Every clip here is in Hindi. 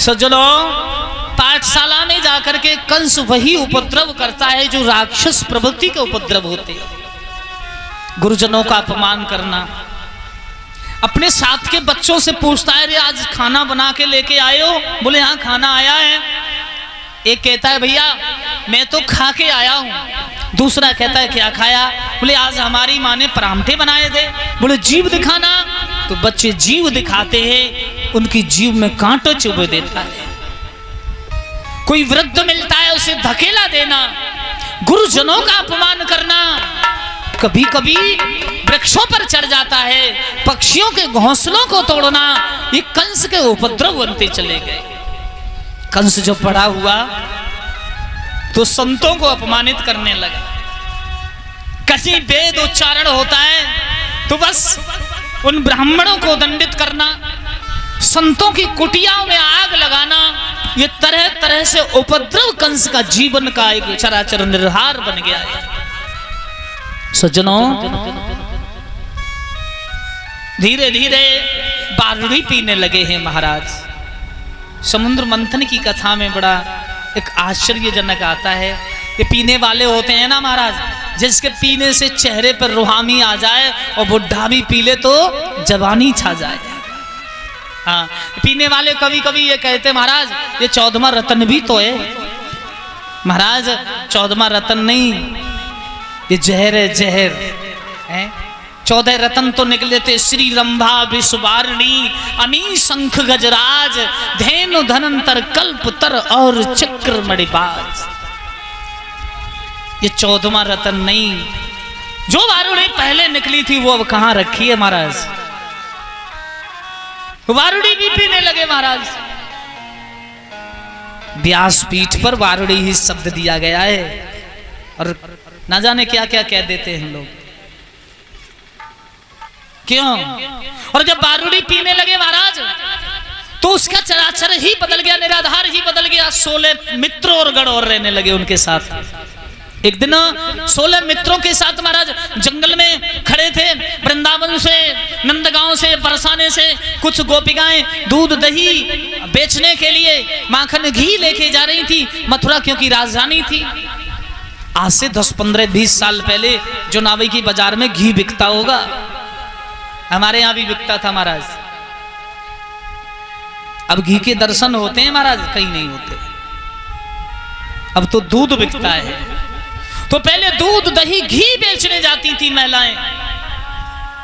सज्जनों, पाठशाला में जाकर के कंस वही उपद्रव करता है जो राक्षस प्रवृत्ति के उपद्रव होते हैं। गुरुजनों का अपमान करना, अपने साथ के बच्चों से पूछता है, रे आज खाना बना के लेके आए हो? बोले हाँ खाना आया है। एक कहता है भैया मैं तो खा के आया हूं। दूसरा कहता है क्या खाया? बोले आज हमारी माँ ने परांठे बनाए थे। बोले जीव दिखाना। तो बच्चे जीव दिखाते हैं, उनकी जीव में कांटो चुभ देता है। कोई वृद्ध मिलता है उसे धकेला देना, गुरुजनों का अपमान करना, कभी कभी वृक्षों पर चढ़ जाता है, पक्षियों के घोंसलों को तोड़ना, ये कंस के उपद्रव बनते चले गए। कंस जब बड़ा हुआ तो संतों को अपमानित करने लगा। कहीं वेद उच्चारण होता है तो बस उन ब्राह्मणों को दंडित करना, संतों की कुटियाओं में आग लगाना, ये तरह तरह से उपद्रव कंस का जीवन का एक चराचर निर्हार बन गया है। सज्जनों, धीरे धीरे बारूदी पीने लगे हैं महाराज। समुद्र मंथन की कथा में बड़ा एक आश्चर्यजनक आता है। ये पीने वाले होते हैं ना महाराज, जिसके पीने से चेहरे पर रुहानी आ जाए और बुढ़ा भी पी ले तो जवानी छा जाए। हाँ, पीने वाले कभी कभी ये कहते महाराज ये 14वां रतन भी तो है। महाराज 14वां रतन नहीं, ये जहर है, जहर है। 14 रतन तो निकले थे, श्री रंभा विश्ववारिणी, अनी शंख गजराज, धेनु धनंतर कल्पतर और चक्र मणिबाज। ये 14वां रतन नहीं, जो वारुणी पहले निकली थी वो अब कहां रखी है महाराज। वारुणी भी पीने लगे महाराज। व्यासपीठ पर वारुणी ही शब्द दिया गया है और ना जाने क्या क्या कह देते हैं लोग। क्यों? और जब वारुणी पीने लगे महाराज तो उसका चराचर ही बदल गया, निराधार ही बदल गया। 16 मित्रों और गण और रहने लगे उनके साथ। एक दिन 16 मित्रों के साथ महाराज जंगल में खड़े थे। वृंदावन से, नंदगांव से, बरसाने से कुछ गोपिकाएं दूध दही बेचने के लिए माखन घी लेके जा रही थी। मथुरा क्योंकि राजधानी थी। आज से 10, 15, 20 साल पहले जो नावे की बाजार में घी बिकता होगा, हमारे यहां भी बिकता था महाराज। अब घी के दर्शन होते हैं महाराज? कहीं नहीं होते। अब तो दूध बिकता है। तो पहले दूध दही घी बेचने जाती थी महिलाएं।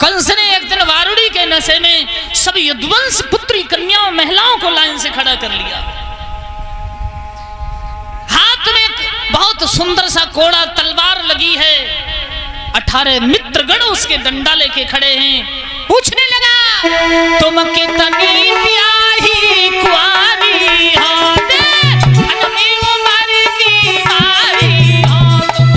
कंस ने एक दिन वारुणी के नशे में सब यदुवंश पुत्री कन्याओं महिलाओं को लाइन से खड़ा कर लिया। हाथ में बहुत सुंदर सा कोड़ा तलवार लगी है। 18 मित्रगण उसके डंडा लेके खड़े हैं। पूछने लगा तुम कितनी प्यारी कुंवारी हो, अपनी उम्र की मारी हो तुम।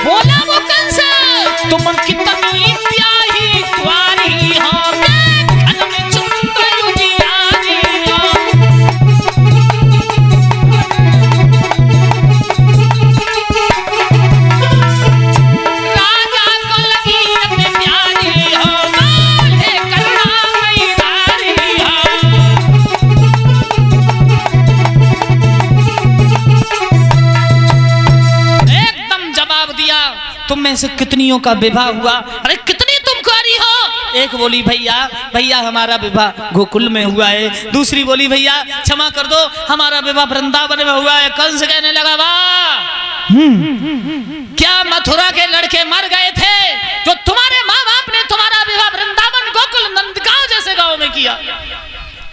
बोला वो कंस, तुम कितनी प्यारी कुंवारी हो, तुम में से कितनियों का विवाह हुआ? अरे कितनी तुम कुंवारी हो? एक बोली भैया भैया हमारा विवाह गोकुल में हुआ है। दूसरी बोली भैया क्षमा कर दो हमारा विवाह वृंदावन में हुआ है। कंस कहने लगा वाह, क्या मथुरा के लड़के मर गए थे जो तुम्हारे माँ बाप ने तुम्हारा विवाह वृंदावन गोकुल नंदगांव जैसे गांव में किया?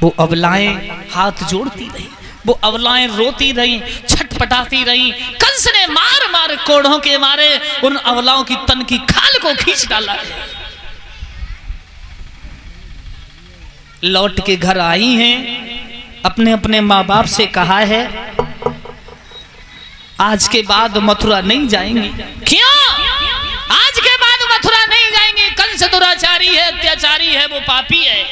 वो अबलाएं हाथ जोड़ती रही, वो अबलाएं रोती रही, छटपटाती रही। कंस ने मार मार कोढ़ों के मारे उन अबलाओं की तन की खाल को खींच डाला। लौट के घर आई हैं, अपने अपने माँ बाप से कहा है आज के बाद मथुरा नहीं जाएंगे। क्यों आज के बाद मथुरा नहीं जाएंगे? कंस दुराचारी है, अत्याचारी है, वो पापी है।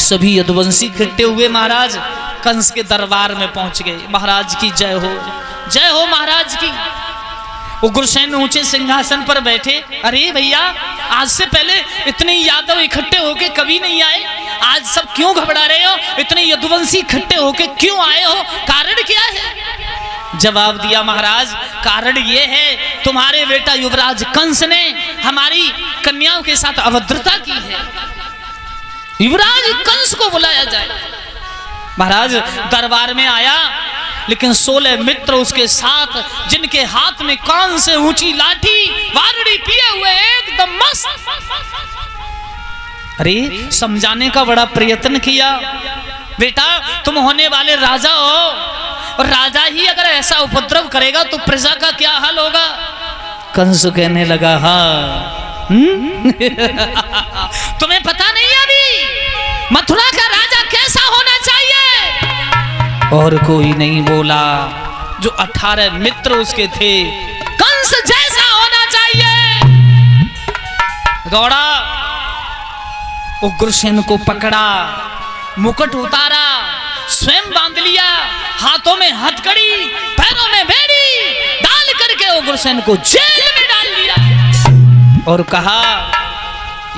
सभी यदुवंशी इकट्ठे हुए महाराज कंस के दरबार में पहुंच गए। महाराज की जय हो, जय हो महाराज की। उग्रसेन ऊंचे सिंहासन पर बैठे। अरे भैया, आज से पहले इतने यादव इकट्ठे होके कभी नहीं आए, आज सब क्यों घबरा रहे हो? इतने यदुवंशी इकट्ठे होके क्यों आए हो? कारण क्या है? जवाब दिया, महाराज कारण ये है, तुम्हारे बेटा युवराज कंस ने हमारी कन्याओं के साथ अभद्रता की है। युवराज कंस को बुलाया जाए। महाराज दरबार में आया, लेकिन 16 मित्र उसके साथ, जिनके हाथ में कान से ऊंची लाठी, वारुड़ी पिए हुए एकदम मस्त। अरे समझाने का बड़ा प्रयत्न किया, बेटा तुम होने वाले राजा हो, और राजा ही अगर ऐसा उपद्रव करेगा तो प्रजा का क्या हाल होगा? कंस कहने लगा, हाँ तुम्हें पता नहीं अभी मथुरा का राजा कैसा होना चाहिए? और कोई नहीं बोला। जो 18 मित्र उसके थे, कंस जैसा होना चाहिए। दौड़ा, उग्रसेन को पकड़ा, मुकुट उतारा, स्वयं बांध लिया, हाथों में हथकड़ी, पैरों में बेड़ी डाल करके उग्रसेन को जेल में डाल दिया और कहा,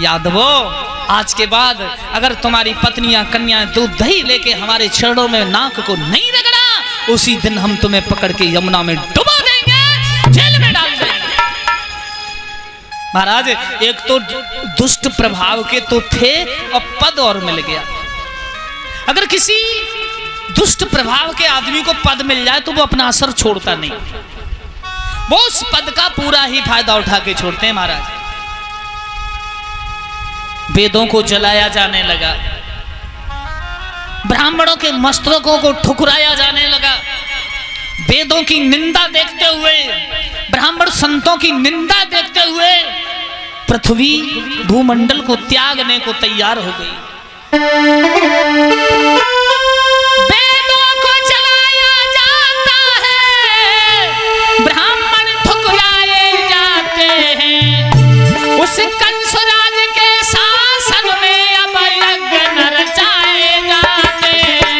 यादवों आज के बाद अगर तुम्हारी पत्नियां कन्याएं दूध दही लेके हमारे चरणों में नाक को नहीं रगड़ा, उसी दिन हम तुम्हें पकड़ के यमुना में डुबा देंगे, जेल में डाल देंगे। महाराज एक तो दुष्ट प्रभाव के तो थे, और पद और मिल गया। अगर किसी दुष्ट प्रभाव के आदमी को पद मिल जाए तो वो अपना असर छोड़ता नहीं, वो उस पद का पूरा ही फायदा उठा के छोड़ते हैं। महाराज वेदों को जलाया जाने लगा, ब्राह्मणों के मस्तकों को ठुकराया जाने लगा, वेदों की निंदा देखते हुए, ब्राह्मण संतों की निंदा देखते हुए पृथ्वी भूमंडल को त्यागने को तैयार हो गई। वेदों को जलाया जाता है, ब्राह्मण ठुकराए जाते हैं, उस कंस राज के शासन में अब यज्ञ न रचाए जाते हैं।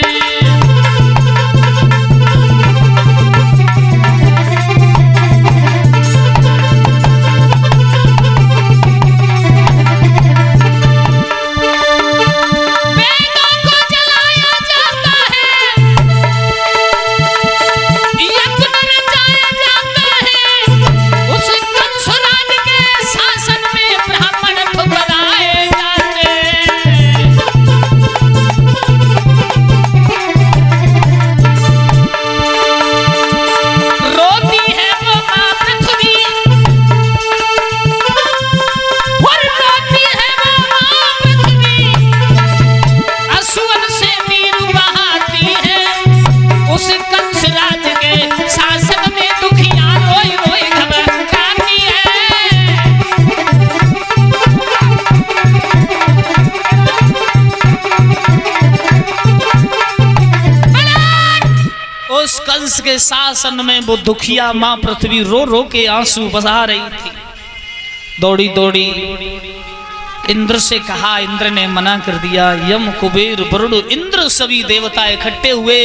वेदों को जलाया जाता है, यज्ञ न रचाया जाता है, उस कंस राज के शासन में ब्राह्मण ठुकराए जाते हैं। रोती है वो माँ पृथ्वी, और रोती है वो माँ पृथ्वी, असुर से वीर बहाती है, उस कंस राज के शासन में दुखिया रोई रोई घबराती है। उस कंस के शासन में वो दुखिया मां पृथ्वी रो रो के आंसू बहा रही थी। दौड़ी दौड़ी इंद्र से कहा, इंद्र ने मना कर दिया। यम कुबेर वरुण इंद्र सभी देवता इकट्ठे हुए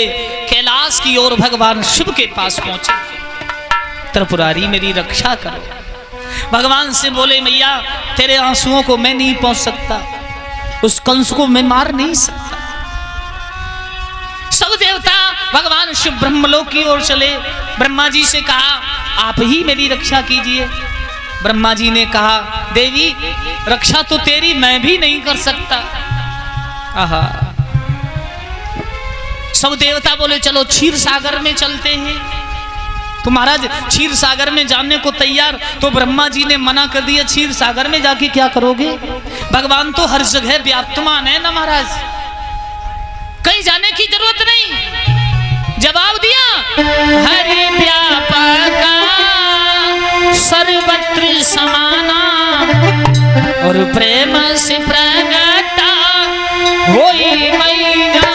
कैलाश की ओर भगवान शिव के पास पहुंचे। त्रिपुरारी मेरी रक्षा करो। भगवान से बोले, मैया तेरे आंसुओं को मैं नहीं पहुंच सकता, उस कंस को मैं मार नहीं सकता। सब देवता भगवान शिव ब्रह्मलोक की ओर चले। ब्रह्मा जी से कहा, आप ही मेरी रक्षा कीजिए। ब्रह्मा जी ने कहा, देवी रक्षा तो तेरी मैं भी नहीं कर सकता। आहा। सब देवता बोले, चलो क्षीर सागर में चलते हैं। तो महाराज क्षीर सागर में जाने को तैयार, तो ब्रह्मा जी ने मना कर दिया, क्षीर सागर में जाके क्या करोगे? भगवान तो हर जगह व्याप्तमान है ना महाराज, कहीं जाने की जरूरत नहीं। जवाब दिया, हरि व्यापका सर्वत्र समाना, और प्रेम से प्रगटा होई मैदाना।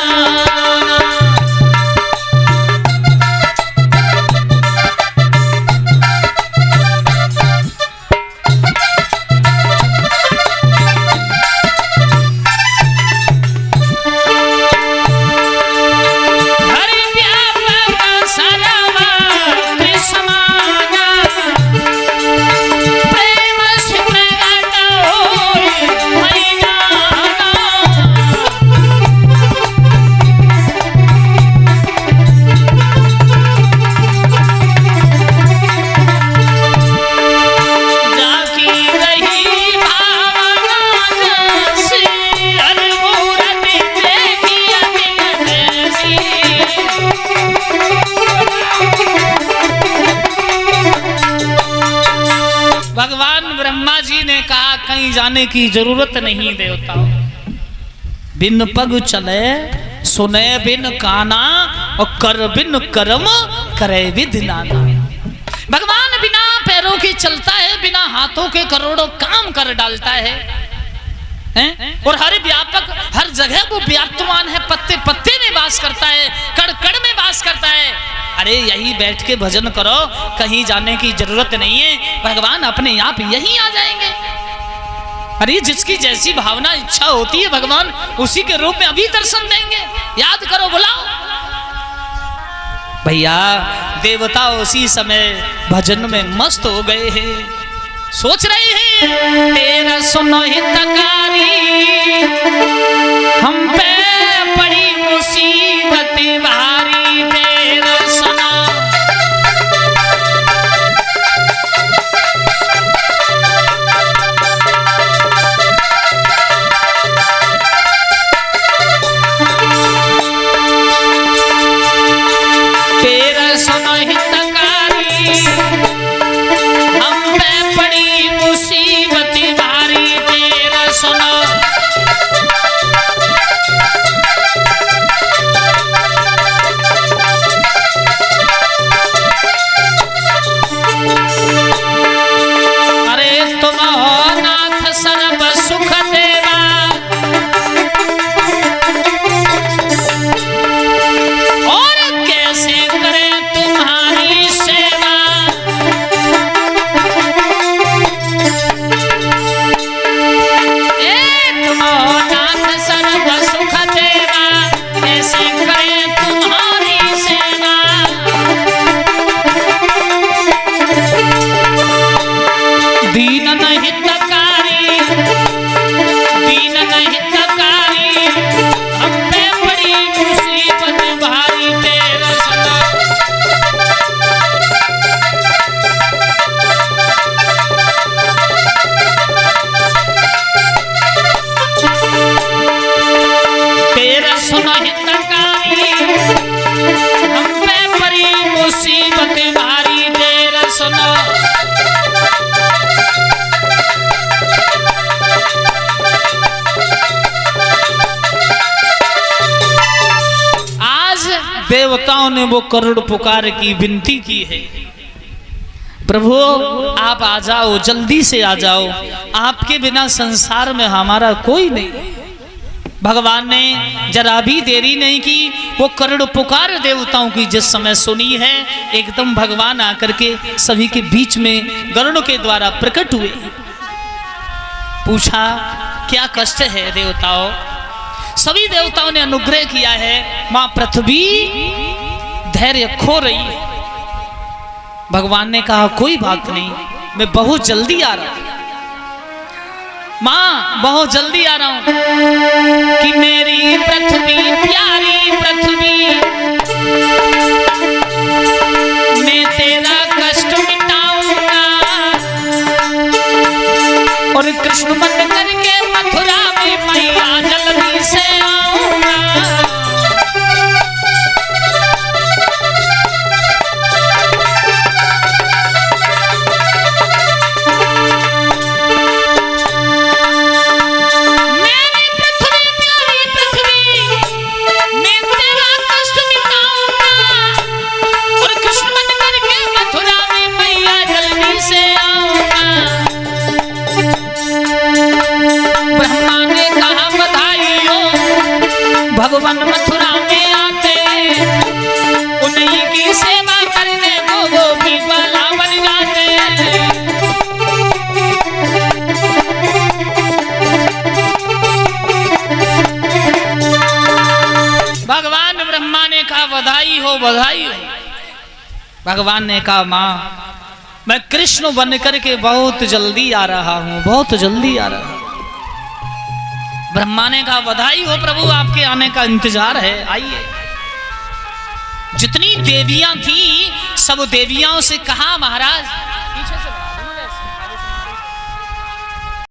भगवान ब्रह्मा जी ने कहा कहीं जाने की जरूरत नहीं देवताओं, बिन पग चले सुने बिन काना और कर बिन कर्म करे विधि नाना। भगवान बिना पैरों के चलता है, बिना हाथों के करोड़ों काम कर डालता है, और हर व्यापक हर जगह वो व्याप्तमान है, पत्ते पत्ते में वास करता है, कण कण में वास करता है। अरे यही बैठ के भजन करो, कहीं जाने की जरूरत नहीं है, भगवान अपने आप यहीं आ जाएंगे। अरे जिसकी जैसी भावना इच्छा होती है भगवान उसी के रूप में अभी दर्शन देंगे। याद करो, बुलाओ भैया। देवता उसी समय भजन में मस्त हो गए हैं, सोच रहे हैं तेरा सुनो हितकारी, हम पे पड़ी मुसीबत भारी, तेरा सुनो। तेरा सुनो हितकारी, हम पे पड़ी मुसीबत भारी, तेरा सुनो। अरे तुम हो नाथ सर्व सुख देवा, और कैसे करें तुम्हारी सेवा। तुम हो नाथ सर्व सुख देवा, कैसे करें तुम्हारी सेवा। दीन हितकारी, दीन हितकारी, हम पे बड़ी मुसीबत भारी, तेरा सुनो। तेरा सुनो हितकारी, हम पे बड़ी मुसीबत भारी, तेरा सुनो। देवताओं ने वो करुण पुकार की विनती की है, प्रभु आप आ जाओ, जल्दी से आ जाओ, आपके बिना संसार में हमारा कोई नहीं। भगवान ने जरा भी देरी नहीं की, वो करुण पुकार देवताओं की जिस समय सुनी है, एकदम भगवान आकर के सभी के बीच में गरुड़ के द्वारा प्रकट हुए। पूछा क्या कष्ट है देवताओं। सभी देवताओं ने अनुग्रह किया है, मां पृथ्वी धैर्य खो रही है। भगवान ने कहा कोई बात नहीं, मैं बहुत जल्दी आ रहा हूं, मां बहुत जल्दी आ रहा हूं। कि मेरी पृथ्वी प्यारी पृथ्वी, मैं तेरा कष्ट मिटाऊंगा, और कृष्ण बन करके मथुरा में मैया जल्दी से आऊंगा। मेरी पृथ्वी प्यारी पृथ्वी, मैं तेरा कष्ट मिटाऊंगा, और कृष्ण बन करके मथुरा में मैया जल्दी से आऊंगा। ब्रह्मा ने कहा बधाई हो, भगवान मथुरा में आते, उन्हीं की सेवा करने को गोपी वाला बन जाते। भगवान ब्रह्मा ने कहा बधाई हो बधाई हो। भगवान ने कहा मां मैं कृष्ण बन करके बहुत जल्दी आ रहा हूं, बहुत जल्दी आ रहा हूं। ब्रह्मा ने कहा बधाई हो प्रभु, आपके आने का इंतजार है, आइए। जितनी देवियां थी सब देवियों से कहा महाराज पीछे से